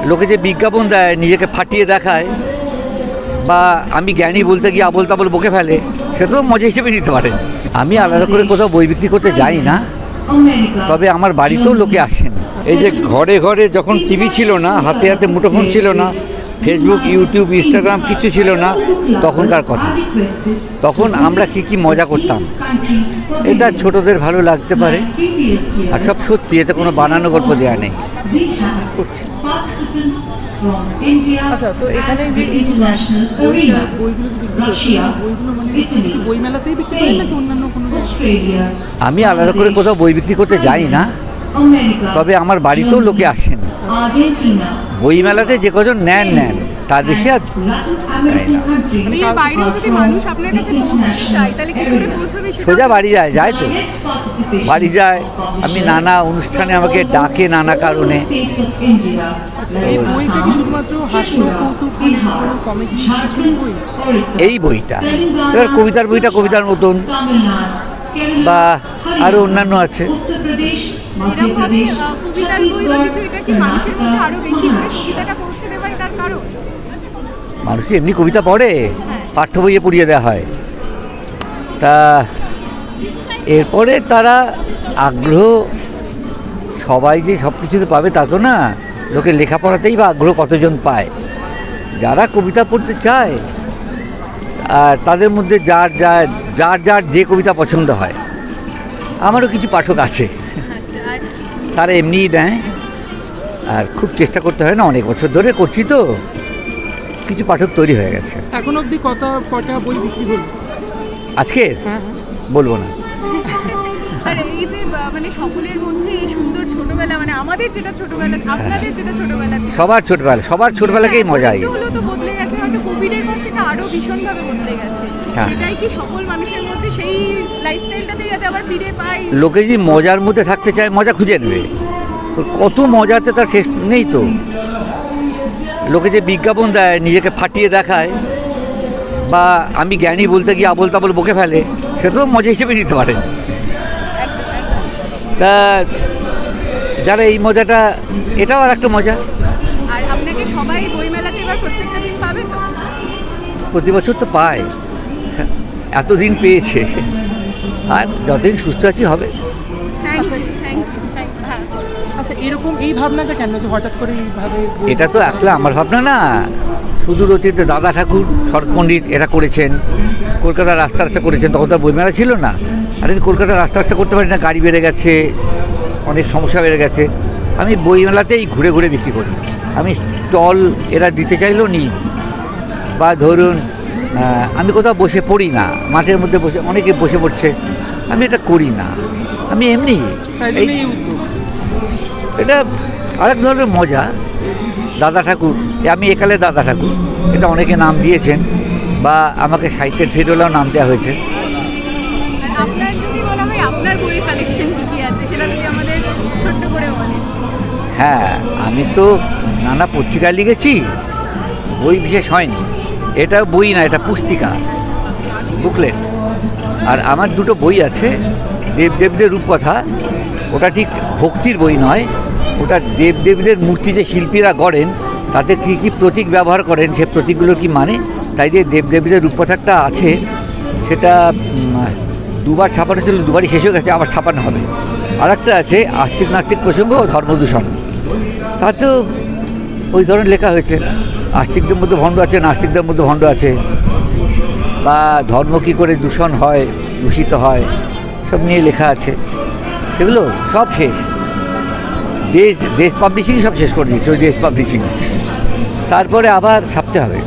লোকে যে বিজ্ঞাপন দেয়, নিজেকে ফাটিয়ে দেখায়, বা আমি জ্ঞানী বলতে গিয়ে আবোল তাবোল বকে ফেলে, সেটা তো মজা হিসেবে নিতে পারেন। আমি আলাদা করে কোথাও বই বিক্রি করতে যাই না, তবে আমার বাড়িতেও লোকে আসেন। এই যে ঘরে ঘরে যখন টিভি ছিল না, হাতে হাতে মুঠোফোন ছিল না, ফেসবুক, ইউটিউব, ইনস্টাগ্রাম কিছু ছিল না, তখনকার কথা। তখন আমরা কি মজা করতাম, এটা ছোটদের ভালো লাগতে পারে, আর সব সত্যি, এতে কোনো বানানো গল্প দেওয়া নেই। আচ্ছা, তো এখানে যে বইগুলো যে বিক্রি করছে, বইগুলো মানে বই মেলাতেই বিক্রি করেন নাকি অন্যান্য কোনো? আমি আলাদা করে কোথাও বই বিক্রি করতে যাই না, তবে আমার বাড়িতেও লোকে আসেন। বই মেলাতে যে কজন নেন, তার বেশি আর সোজা বাড়ি যায় তো বাড়ি যায়। আমি নানা অনুষ্ঠানে আমাকে ডাকে নানা কারণে। এই বইটা এবার কবিতার বইটা কবিতার মতন, বা আরো অন্যান্য আছে। মানুষ এমনি কবিতা পড়ে, পাঠ্য বইয়ে পড়িয়ে দেওয়া হয়, তা এরপরে তারা আগ্রহ, সবাই যে সব কিছুতে পাবে তা তো না। লোকে লেখাপড়াতেই বা আগ্রহ কতজন পায়। যারা কবিতা পড়তে চায়, আর তাদের মধ্যে যার যে কবিতা পছন্দ হয়। আমারও কিছু পাঠক আছে, তারা এমনিই দেয়, আর খুব চেষ্টা করতে হয় না, অনেক বছর ধরে করছি তো কিছু পাঠক তৈরি হয়ে গেছে। এখন অবধি কটা বই বিক্রি হলো আজকে? বলবো না। এই যে মানে সকলের মধ্যে এই সুন্দর ছোটবেলা, মানে আমাদের যেটা ছোটবেলা, আপনাদের যেটা ছোটবেলা ছিল, সবার ছোটবেলাকেই মজা। এগুলো তো বদলে গেছে, হয়তো কোভিডের পর থেকে আরো ভীষণভাবে বদলে গেছে। এটাই কি সকল মানুষের মধ্যে সেই লাইফস্টাইলটাতে যাতে আবার ফিরে পাই? লোকে যদি মজার মধ্যে থাকতে চায়, মজা খুঁজে নেবে। তো কত মজাতে তার শেষ নেই তো। লোকে যে বিজ্ঞাপন দেয়, নিজেকে ফাটিয়ে দেখায়, বা আমি জ্ঞানী বলতে গিয়ে আবোল তাবোল বকে ফেলে, সেটা তো মজা হিসেবে নিতে পারেন। তা যারা এই মজাটা, এটাও আর একটা মজা। আর আপনাকে সবাই বইমেলাতে এবার প্রত্যেকটা দিন পাবে তো? প্রতি বছর তো পায়, এতদিন পেয়েছে, আর যতদিন সুস্থ আছি হবে। আচ্ছা, এরকম এই ভাবনাটা কেন যে হঠাৎ করে এইভাবে? এটা তো একলা আমার ভাবনা না, সুদূর অতীতে দাদা ঠাকুর, শরৎ পণ্ডিত এরা করেছেন, কলকাতার রাস্তা রাস্তা করেছেন। তখন তার বইমেলা ছিল না। আর আমি কলকাতার রাস্তা রাস্তা করতে পারি না, গাড়ি বেড়ে গেছে, অনেক সমস্যা বেড়ে গেছে। আমি বইমেলাতেই ঘুরে ঘুরে বিক্রি করি। আমি স্টল এরা দিতে চাইলেও নিই, বা ধরুন আমি কোথাও বসে পড়ি না, মাঠের মধ্যে বসে অনেকে বসে পড়ছে, আমি এটা করি না। আমি এমনি, এটা আরেক ধরনের মজা। দাদা ঠাকুর, আমি একালে দাদা ঠাকুর, এটা অনেকে নাম দিয়েছেন, বা আমাকে সাহিত্যের ফেরোলাও নাম দেওয়া হয়েছে। আপনার যদি বলা হয় আপনার বইয়ের কালেকশন কি আছে, সেটা যদি আমাদের ছোট্ট করে বলেন। হ্যাঁ, আমি তো নানা পত্রিকায় লিখেছি, বই বিশেষ হয়নি। এটা বই না, এটা পুস্তিকা, বুকলেট। আর আমার দুটো বই আছে, দেবদেবীদের রূপকথা। ওটা ঠিক ভক্তির বই নয়, ওটা দেবদেবীদের মূর্তি যে শিল্পীরা গড়েন, তাতে কী কী প্রতীক ব্যবহার করেন, সে প্রতীকগুলো কি মানে, তাই যে দেবদেবীদের রূপকথাটা আছে, সেটা দুবার ছাপানো ছিল, দুবারই শেষ হয়ে গেছে, আবার ছাপানো হবে। আর একটা আছে আস্তিক নাস্তিক প্রসঙ্গ ও ধর্মদূষণ, তাতেও ওই ধরনের লেখা হয়েছে। আস্তিকদের মধ্যে ভণ্ড আছে, নাস্তিকদের মধ্যে ভণ্ড আছে, বা ধর্ম কী করে দূষণ হয়, দূষিত হয়, সব নিয়ে লেখা আছে। সেগুলো সব শেষ। দেশ পাবলিশিং সব শেষ করে দিয়েছে, ওই দেশ পাবলিশিং। তারপরে আবার ছাপতে হবে।